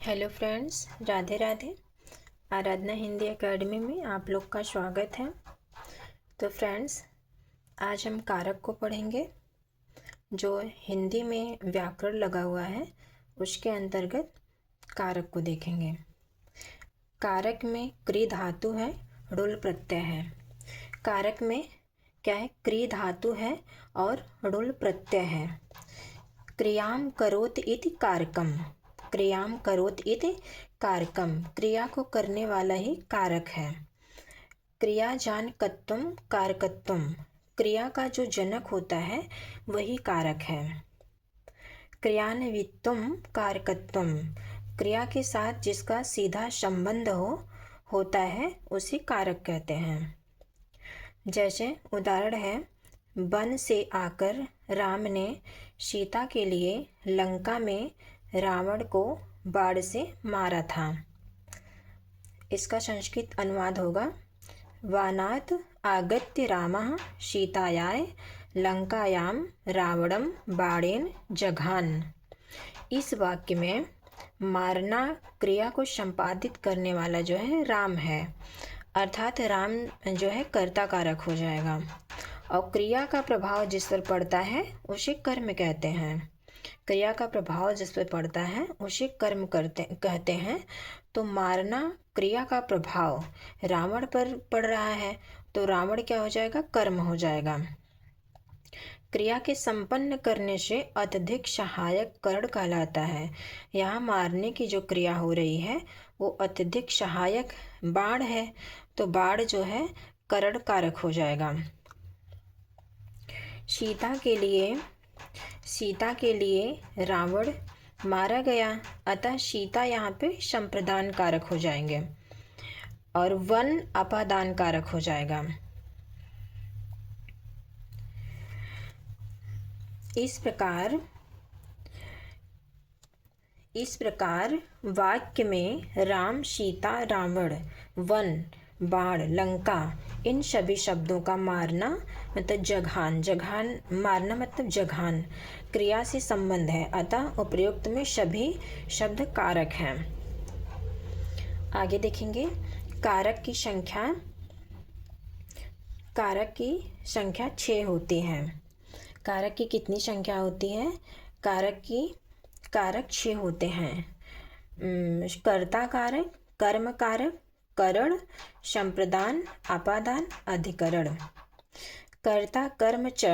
Hello friends, Radhe Radhe. Aradhana Hindi academy में आप लोग का स्वागत है। तो फ्रेंड्स, आज हम कारक को पढ़ेंगे। जो हिंदी में व्याकरण लगा हुआ है उसके अंतर्गत कारक को देखेंगे। कारक में क्री धातु है, ऋल प्रत्यय है। कारक में क्या है? क्री धातु है और ऋल प्रत्यय है। क्रियाम करोत इति कारकम। क्रियाम करोत इति कारकम, क्रिया को करने वाला ही कारक है। क्रियाजानकत्वम कारकत्वम, क्रिया का जो जनक होता है वही कारक है। क्रियान्वित्वम कारकत्वम, क्रिया के साथ जिसका सीधा संबंध होता है उसे कारक कहते हैं। जैसे उदाहरण है, वन से आकर राम ने सीता के लिए लंका में रावण को बाण से मारा था। इसका संस्कृत अनुवाद होगा, वानात् आगत्य रामः सीतायाः लंकायां रावणं बाणेन जघान। इस वाक्य में मारना क्रिया को संपादित करने वाला जो है राम है, अर्थात राम जो है कर्ता कारक हो जाएगा। और क्रिया का प्रभाव जिस पर पड़ता है उसे कर्म कहते हैं। क्रिया का प्रभाव जिस पर पड़ता है उसे कर्म कहते हैं। तो मारना क्रिया का प्रभाव रावण पर पड़ रहा है तो रावण क्या हो जाएगा? कर्म हो जाएगा। क्रिया के संपन्न करने से अत्यधिक सहायक करण कहलाता है। यहाँ मारने की जो क्रिया हो रही है वो अत्यधिक सहायक बाण है, तो बाण जो है करण कारक हो जाएगा। सीता के लिए रावण मारा गया, अतः सीता यहाँ पे संप्रदान कारक हो जाएंगे और वन अपादान कारक हो जाएगा। इस प्रकार वाक्य में राम, सीता, रावण, वन, बाण, लंका, इन सभी शब्दों का मारना मतलब जघान मारना मतलब जघान क्रिया से संबंध है, अतः उपयुक्त में सभी शब्द कारक हैं। आगे देखेंगे कारक की संख्या 6 होती है। कारक की कितनी संख्या होती है? कारक 6 होते हैं। कर्ता कारक, कर्म कारक, करण, संप्रदान, अपादान, अधिकरण। कर्ता कर्म च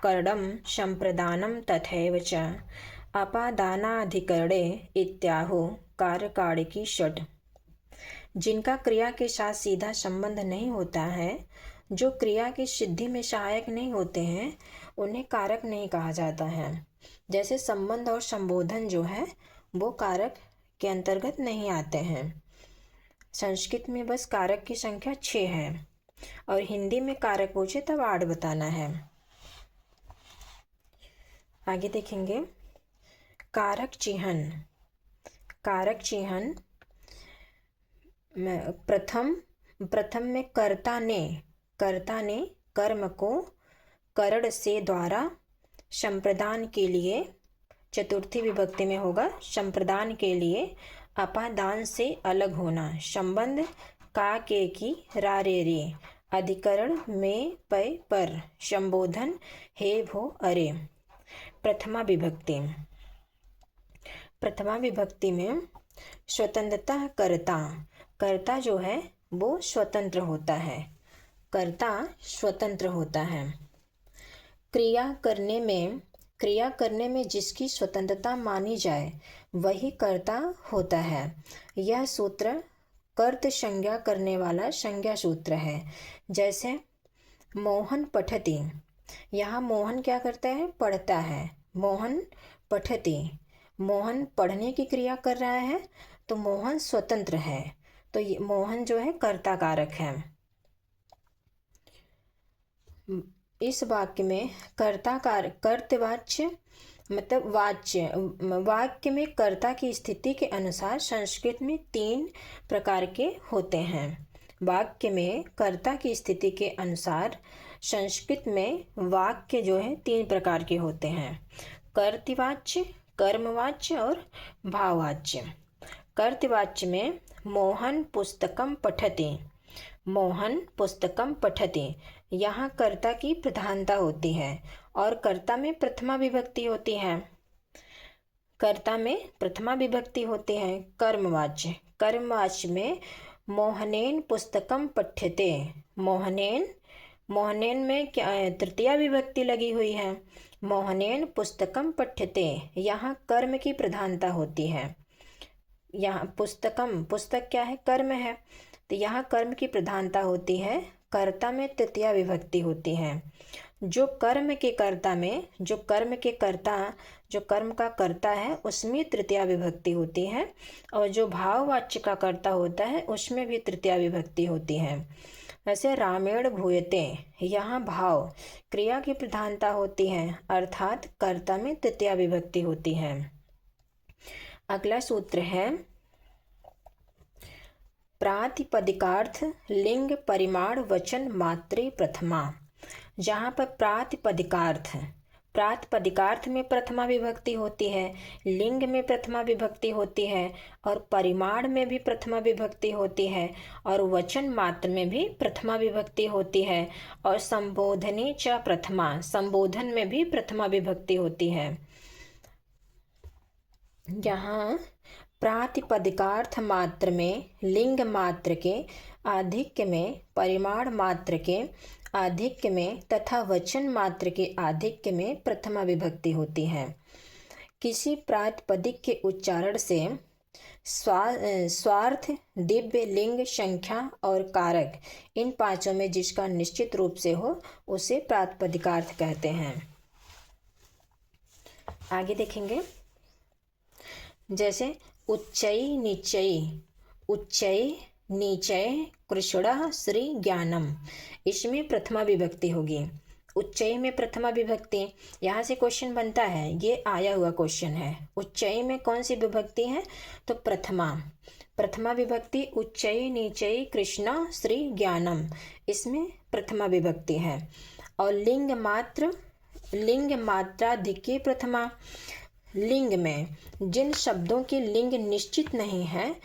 करणम संप्रदानम तथैव च अपादानाधिकरणे इत्याहो कारकाणिकी षट्। जिनका क्रिया के साथ सीधा संबंध नहीं होता है, जो क्रिया की सिद्धि में सहायक नहीं होते हैं, उन्हें कारक नहीं कहा जाता है। जैसे संबंध और संबोधन जो है वो कारक के अंतर्गत नहीं आते हैं। संस्कृत में बस कारक की संख्या 6 है और हिंदी में कारक पूछे तब 8 बताना है। आगे देखेंगे कारक चिह्न। प्रथम में कर्ता ने कर्म को करण से द्वारा संप्रदान के लिए, चतुर्थी विभक्ति में होगा संप्रदान के लिए, अपादान से अलग होना, संबंध का के की रा रे रे, अधिकरण में पय पर, संबोधन हे भो अरे। प्रथमा विभक्ति में स्वतंत्रता कर्ता जो है वो स्वतंत्र होता है। क्रिया करने में जिसकी स्वतंत्रता मानी जाए वही कर्ता होता है। यह सूत्र कर्त संज्ञा करने वाला संज्ञा सूत्र है। जैसे मोहन पठति, यहाँ मोहन क्या करता है? पढ़ता है। मोहन पठति, मोहन पढ़ने की क्रिया कर रहा है तो मोहन स्वतंत्र है, तो ये मोहन जो है कर्ता कारक है। इस वाक्य में कर्तवाच्य मतलब वाक्य में कर्ता की स्थिति के अनुसार संस्कृत में 3 प्रकार के होते हैं। वाक्य में कर्ता की स्थिति के अनुसार संस्कृत में वाक्य जो है 3 प्रकार के होते हैं: कर्तृवाच्य, कर्मवाच्य और भाववाच्य। कर्तवाच्य में मोहन पुस्तकम पठति, मोहन पुस्तकम पठति, यहाँ कर्ता की प्रधानता होती है और कर्ता में प्रथमा विभक्ति होती है। कर्ता में प्रथमा विभक्ति होती है। कर्मवाच्य, कर्मवाच्य में मोहनेन पुस्तकम पठ्यते, मोहनेन, मोहनेन में क्या तृतीया विभक्ति लगी हुई है। मोहनेन पुस्तकम पठ्यते, यहाँ कर्म की प्रधानता होती है। यहाँ पुस्तकम, पुस्तक क्या है, कर्म है, तो यहाँ कर्म की प्रधानता होती है। कर्ता में तृतीया विभक्ति होती है। जो कर्म के कर्ता में, जो कर्म के कर्ता, जो कर्म का कर्ता है उसमें तृतीया विभक्ति होती है, और जो भाववाच्य का कर्ता होता है उसमें भी तृतीया विभक्ति होती है। वैसे रामेण भूयते, यहाँ भाव क्रिया की प्रधानता होती है, अर्थात कर्ता में तृतीया विभक्ति होती है। अगला सूत्र है प्रातिपदिकार्थ लिंग परिमाण वचन मात्रे प्रथमा। जहाँ पर प्रातिपदिकार्थ, प्रातिपदिकार्थ में प्रथमा विभक्ति होती है, लिंग में प्रथमा विभक्ति होती है, और परिमाण में भी प्रथमा विभक्ति होती है, और वचन मात्र में भी प्रथमा विभक्ति होती है, और संबोधने च प्रथमा, संबोधन में भी प्रथमा विभक्ति होती है। यहाँ प्रातिपदिकार्थ मात्र में लिंग मात्र के आधिक्य में, परिमाण मात्र के आधिक्य में तथा वचन मात्र के आधिक्य में प्रथमा विभक्ति होती है। किसी प्रातिपदिक के उच्चारण से स्वार्थ, दिव्य, लिंग, संख्या और कारक, इन पांचों में जिसका निश्चित रूप से हो उसे प्रातिपदिकार्थ कहते हैं। आगे देखेंगे, जैसे उच्चई नीचई, उच्चई नीचय कृष्ण श्री ज्ञानम, इसमें प्रथमा विभक्ति होगी। उच्चई में प्रथमा विभक्ति, यहाँ से क्वेश्चन बनता है, ये आया हुआ क्वेश्चन है। उच्चई में कौन सी विभक्ति है, तो प्रथमा, प्रथमा विभक्ति उच्चई नीचई कृष्ण श्री ज्ञानम, इसमें प्रथमा विभक्ति है। और लिंग मात्र, लिंग मात्राधिक्य प्रथमा, लिंग में जिन शब्दों के लिंग निश्चित नहीं है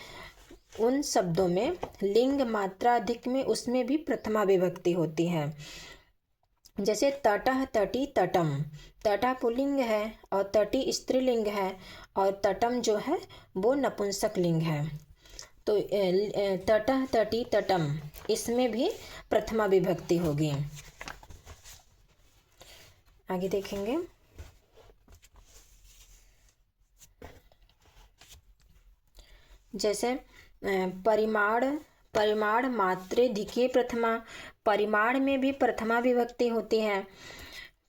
उन शब्दों में लिंग मात्राधिक में उसमें भी प्रथमा विभक्ति होती है। जैसे तटः, तटी, तटम, तटा पुल्लिंग है और तटी स्त्रीलिंग है, और तटम जो है वो नपुंसक लिंग है। तो तटः, तटी, तटम, इसमें भी प्रथमा विभक्ति होगी। आगे देखेंगे, जैसे परिमाण, परिमाण मात्रे धिके प्रथमा, परिमाण में भी प्रथमा विभक्ति होती है।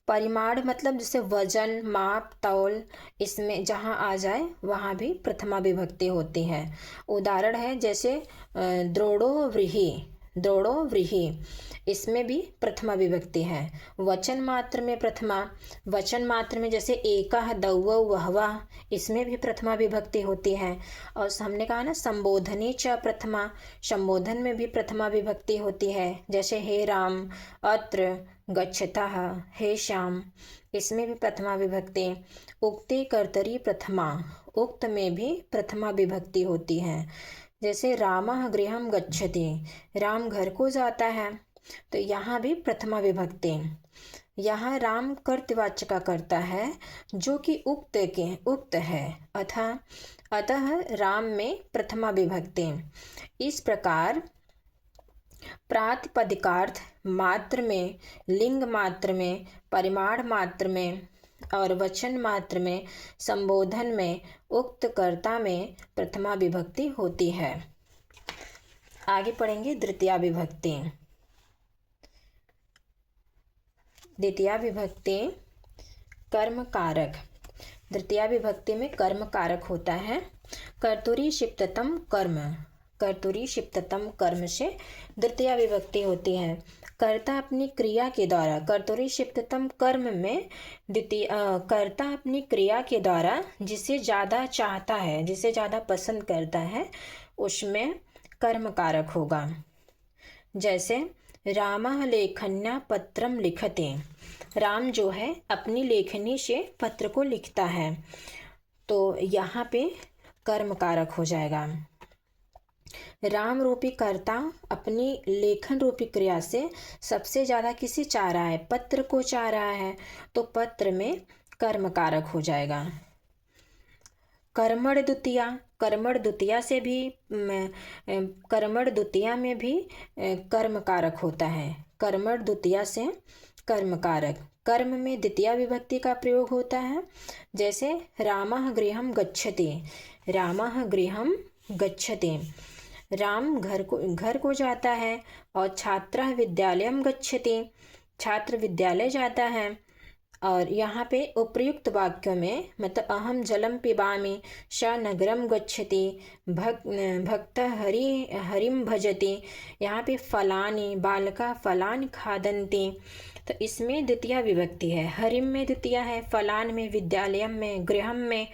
परिमाण मतलब जैसे वजन, माप, तौल, इसमें जहाँ आ जाए वहाँ भी प्रथमा विभक्ति होती है। उदाहरण है जैसे द्रोणो व्रीहि, द्रोणो व्रीहि, इसमें भी प्रथमा विभक्ति है। वचन मात्र में प्रथमा, वचन मात्र में जैसे एकः, दौवौ, वहवः, इसमें भी प्रथमा विभक्ति होती है। और हमने कहा ना संबोधने च प्रथमा, संबोधन में भी प्रथमा विभक्ति होती है। जैसे हे राम, अत्र, गच्छतः, हे श्याम, इसमें भी प्रथमा विभक्ति। उक्ते कर्तरी प्रथमा, उक्त में भी प्रथमा विभक्ति होती है। जैसे रामः गृहं गच्छति, राम घर को जाता है, तो यहाँ भी प्रथमा विभक्ति। यहाँ राम कर्तवाच्य का करता है जो कि उक्त के उक्त है, अतः राम में प्रथमा विभक्ति। इस प्रकार प्रातिपदिकार्थ मात्र में, लिंग मात्र में, परिमाण मात्र में और वचन मात्र में, संबोधन में, उक्त कर्ता में प्रथमा विभक्ति होती है। आगे पढ़ेंगे द्वितीया विभक्ति। द्वितीया विभक्ति कर्म कारक, द्वितीया विभक्ति में कर्म कारक होता है। कर्तुरी शिप्ततम कर्म, कर्तुरी शिप्ततम कर्म से द्वितीया विभक्ति होती है। कर्ता अपनी क्रिया के द्वारा, कर्तुरी शिप्ततम कर्म में द्वितीय, कर्ता अपनी क्रिया के द्वारा जिसे ज़्यादा चाहता है, जिसे ज़्यादा पसंद करता है, उसमें कर्म कारक होगा। जैसे रामः लेखन्या पत्रम लिखते, राम जो है अपनी लेखनी से पत्र को लिखता है, तो यहाँ पे कर्म कारक हो जाएगा। राम रूपी कर्ता अपनी लेखन रूपी क्रिया से सबसे ज़्यादा किसे चाह रहा है? पत्र को चाह रहा है, तो पत्र में कर्म कारक हो जाएगा। कर्मण द्वितीया, कर्मण द्वितीया से भी कर्मण द्वितीया में भी कर्म कारक होता है। कर्मण द्वितीया से कर्म कारक, कर्म में द्वितीया विभक्ति का प्रयोग होता है। जैसे रामः गृहं गच्छति, रामः गृहं गच्छति, राम घर को जाता है। और छात्रः विद्यालयं गच्छति, छात्र विद्यालय जाता है। और यहाँ पे उपर्युक्त वाक्यों में मतलब अहम जलम पिबामि, स नगरम गच्छति, भक्तः हरिम भजति, यहाँ पे फलानि, बालका फलानि खादन्ति, तो इसमें द्वितीया विभक्ति है। हरिम में द्वितीया है, फलान में, विद्यालयम में, गृहम में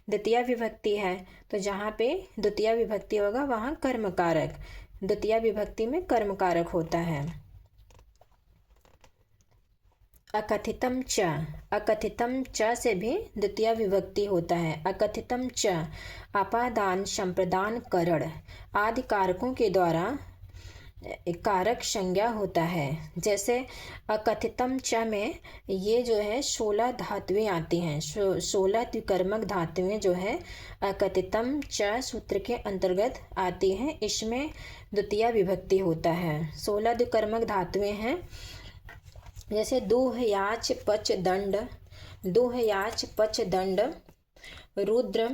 द्वितीया विभक्ति है। तो जहाँ पे द्वितीया विभक्ति होगा वहाँ कर्म कारक, द्वितीया विभक्ति में कर्म कारक होता है। अकथितम च, अकथितम च से भी द्वितीया विभक्ति होता है। अकथितम च अपादान संप्रदान करण आदि कारकों के द्वारा कारक संज्ञा होता है। जैसे अकथितम च में ये जो है 16 धातुएं आती हैं, 16 द्विकर्मक धातुएं जो है अकथितम च सूत्र के अंतर्गत आती हैं। इसमें द्वितीया विभक्ति होता है। 16 द्विकर्मक धातुएं हैं। जैसे दूह याच पच दंड, दूह याच पच दंड, रुद्र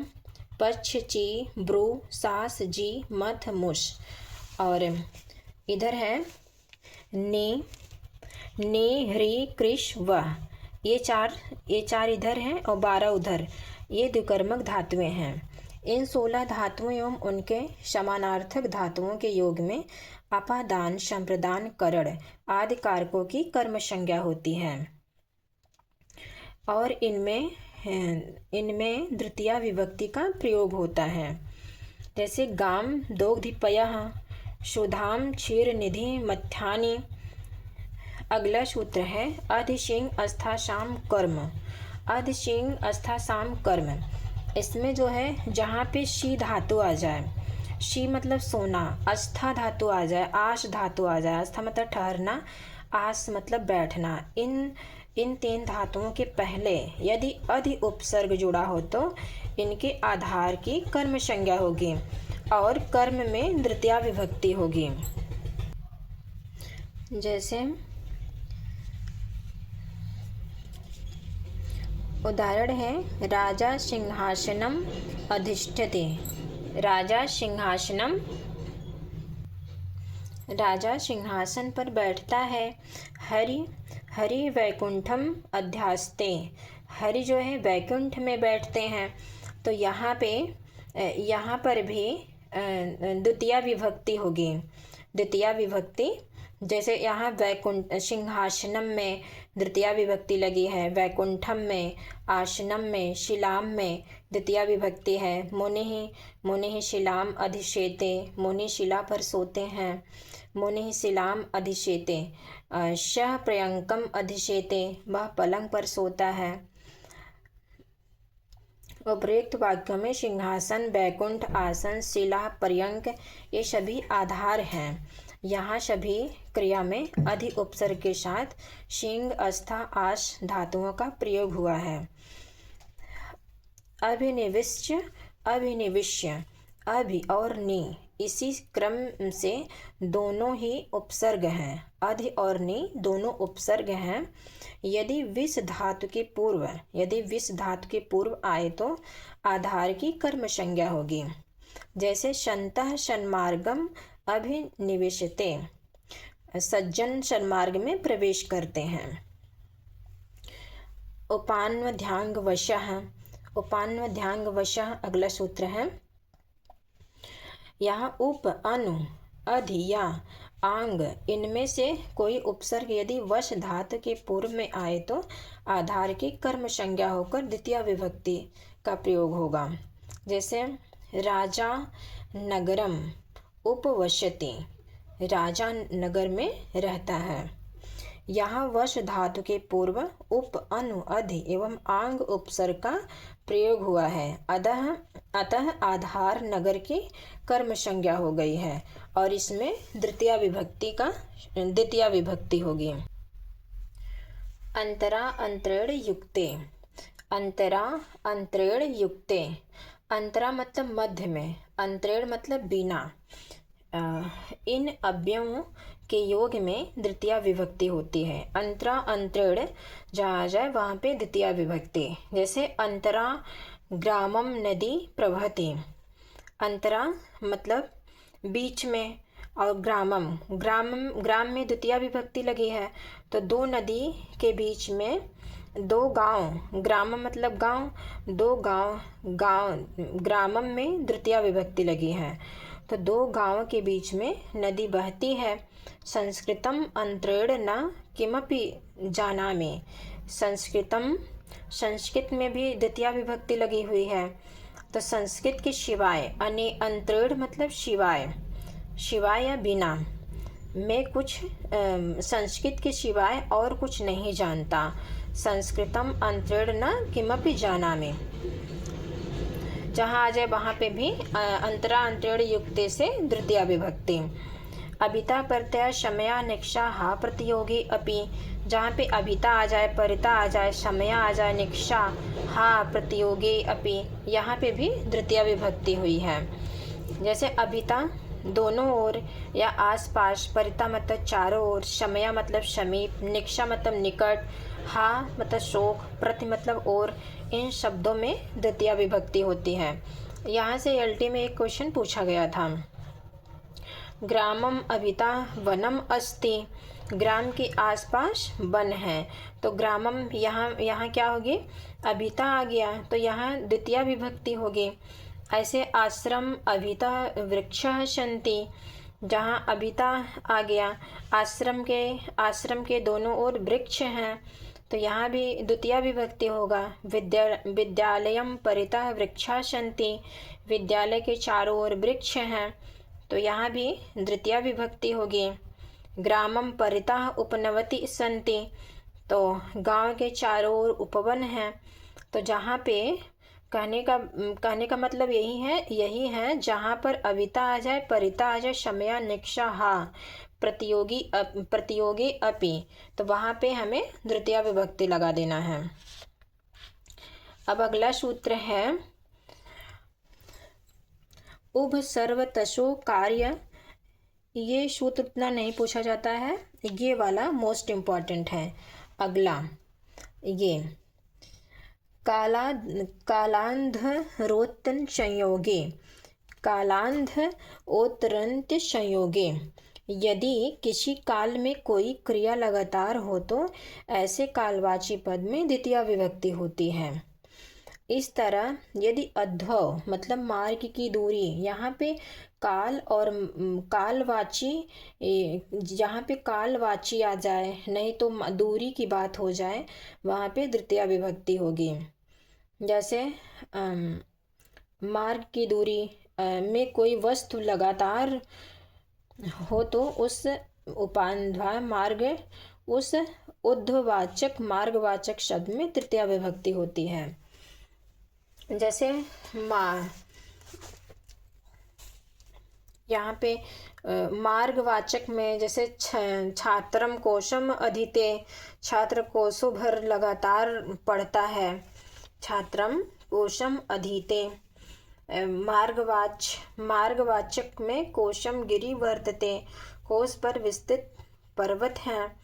पक्ष ची ब्रू सास जी मथ मुश। और इधर है नी, नी ह्री कृष वह, ये चार इधर हैं और 12 उधर, ये द्विकर्मक धातुएं हैं। इन 16 धातुओं एवं उनके समानार्थक धातुओं के योग में अपादान संप्रदान करण आदि कारकों की कर्म संज्ञा होती है। और इनमें द्वितीया विभक्ति का प्रयोग होता है। जैसे गाम दोग्धिपयः, सुधाम क्षीर निधि मध्यानि। अगला सूत्र है अधिशिंग अस्थासाम कर्म, अधिशिंग अस्थासाम कर्म। इसमें जो है जहाँ पे शी धातु आ जाए, शी मतलब सोना, आस्था धातु आ जाए, आश धातु आ जाए, आस्था मतलब ठहरना, आस मतलब बैठना, इन 3 धातुओं के पहले यदि अधि उपसर्ग जुड़ा हो तो इनके आधार की कर्म संज्ञा होगी और कर्म में द्वितीया विभक्ति होगी। जैसे उदाहरण है राजा सिंहासनम अधिष्ठते, राजा सिंहासन पर बैठता है। हरि वैकुंठम अध्यास्ते, हरि जो है वैकुंठ में बैठते हैं। तो यहाँ पर भी द्वितीया विभक्ति होगी। द्वितीया विभक्ति जैसे यहाँ वैकुंठ सिंहासनम में द्वितीया विभक्ति लगी है, वैकुंठम में, आसनम में, शिलाम में द्वितीया विभक्ति है। मुनिः शिलाम अधिशेते, मुनि शिला पर सोते हैं। मुनिः शिलाम अधिशेते, शः पर्यंकम अधिशेते, वह पलंग पर सोता है। उपर्युक्त वाक्यों में सिंहासन, वैकुंठ, आसन, शिला, पर्यंक ये सभी आधार हैं। यहाँ सभी क्रिया में अधि उपसर्ग के साथ शिंग, अस्था, आश धातुओं का प्रयोग हुआ है। अभिनिविश्य, अभिनिविश्य, अभि और नि इसी क्रम से दोनों ही उपसर्ग हैं। अधि और नि दोनों उपसर्ग हैं। यदि विस धातु के पूर्व आए तो आधार की कर्म संज्ञा होगी। जैसे शन्तः सन्मार्गम अभिनिवेशते, सज्जन सन्मार्ग में प्रवेश करते हैं। उपान्वध्यांग वशः, उपान्वध्यांग वशः अगला सूत्र है। यहाँ उप, अनु, अधि या आंग इनमें से कोई उपसर्ग यदि वश धातु के पूर्व में आए तो आधार की कर्म संज्ञा होकर द्वितीया विभक्ति का प्रयोग होगा। जैसे राजा नगरम उपवशति, राजा नगर में रहता है। यहाँ वश धातु के पूर्व उप, अनु, अधि एवं आंग उपसर्ग का प्रयोग हुआ है। अतः आधार नगर की कर्म संज्ञा हो गई है और इसमें द्वितीया विभक्ति होगी। अंतरा अंतरेण युक्ते। अंतरा अंतरेण युक्ते। अंतरा मतलब मध्य में, अंतरेण मतलब बिना। इन अव्ययों के योग में द्वितीया विभक्ति होती है। अंतरा अंतरेण जहाँ आ जाए वहाँ पे द्वितीया विभक्ति। जैसे अंतरा ग्रामम नदी प्रवहति। अंतरा मतलब बीच में, और ग्राम में द्वितीया विभक्ति लगी है, तो दो नदी के बीच में दो गांव, ग्रामम मतलब गांव, दो गांव ग्रामम में द्वितीया विभक्ति लगी है, तो दो गांव के बीच में नदी बहती है। संस्कृतम अंतरेण न किमपि जानामि। संस्कृत में भी द्वितीया विभक्ति लगी हुई है, तो संस्कृत के शिवाय, अंतरेण मतलब शिवाय या बिना, मैं कुछ संस्कृत के शिवाय और कुछ नहीं जानता। संस्कृतम अंतरेण न किमपि जानामि। जहाँ आ जाए वहाँ पे भी अंतरा अंतरेण युक्ते से द्वितीया विभक्ति। अभिता प्रत्यय शमया निक्षा हा प्रतियोगी अपि। जहाँ पे अभिता आ जाए, परिता आ जाए, शमया आ जाए, निक्षा हा प्रतियोगी अपि, यहाँ पे भी द्वितीया विभक्ति हुई है। जैसे अभिता दोनों ओर या आसपास, परिता मतलब चारों ओर, शमया मतलब समीप, निक्षा मतलब निकट, हा मतलब शोक, प्रति मतलब और, इन शब्दों में द्वितीया विभक्ति होती है। यहाँ से एलटी में एक क्वेश्चन पूछा गया था, ग्रामम अभिता वनम अस्ति। ग्राम के आसपास वन है, तो ग्रामम यहाँ क्या होगी, अभिता आ गया, तो यहाँ द्वितीया विभक्ति होगी। ऐसे आश्रम अभिता वृक्षः सन्ति। जहाँ अभिता आ गया, आश्रम के दोनों ओर वृक्ष हैं, तो यहाँ भी द्वितीया विभक्ति होगा। विद्यालयम परितः वृक्षाः सन्ति। विद्यालय के चारों ओर वृक्ष हैं, तो यहाँ भी द्वितीया विभक्ति होगी। ग्रामम परितः उपनवति सन्ति। तो गांव के चारों ओर उपवन हैं, तो जहाँ पे कहने का मतलब यही है जहाँ पर अभिता आ जाए, परिता आ जाए, शमया निक्षा हा प्रतियोगी अपि, तो वहाँ पे हमें द्वितीया विभक्ति लगा देना है। अब अगला सूत्र है उभ सर्वतसो कार्य। ये सूत्र उतना नहीं पूछा जाता है, ये वाला मोस्ट इम्पॉर्टेंट है। अगला ये कालांधरोत्तन संयोगे। कालांधरोत्तरन्त संयोगे, यदि किसी काल में कोई क्रिया लगातार हो तो ऐसे कालवाची पद में द्वितीया विभक्ति होती है। इस तरह यदि अध्व मतलब मार्ग की दूरी, यहाँ पे काल और कालवाची, यहाँ पे कालवाची आ जाए, नहीं तो दूरी की बात हो जाए, वहाँ पे द्वितीया विभक्ति होगी। जैसे मार्ग की दूरी में कोई वस्तु लगातार हो तो उस उपान्ध्याय मार्ग, उस ऊर्ध्ववाचक मार्गवाचक शब्द में तृतीया विभक्ति होती है। जैसे यहाँ पे मार्गवाचक में जैसे छात्रम कोशम अधीते, छात्र कोसों भर लगातार पढ़ता है, छात्रम कोशम अधीते। मार्गवाचक में कोशम गिरि वर्तते, कोस पर विस्तृत पर्वत हैं।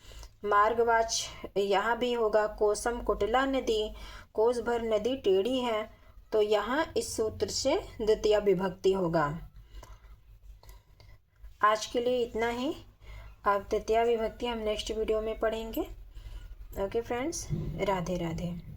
मार्गवाच यहाँ भी होगा, कोसम कुटिला नदी, कोस भर नदी टेढ़ी है, तो यहाँ इस सूत्र से द्वितीया विभक्ति होगा। आज के लिए इतना ही। अब द्वितीया विभक्ति हम नेक्स्ट वीडियो में पढ़ेंगे। Okay friends, Radhe Radhe.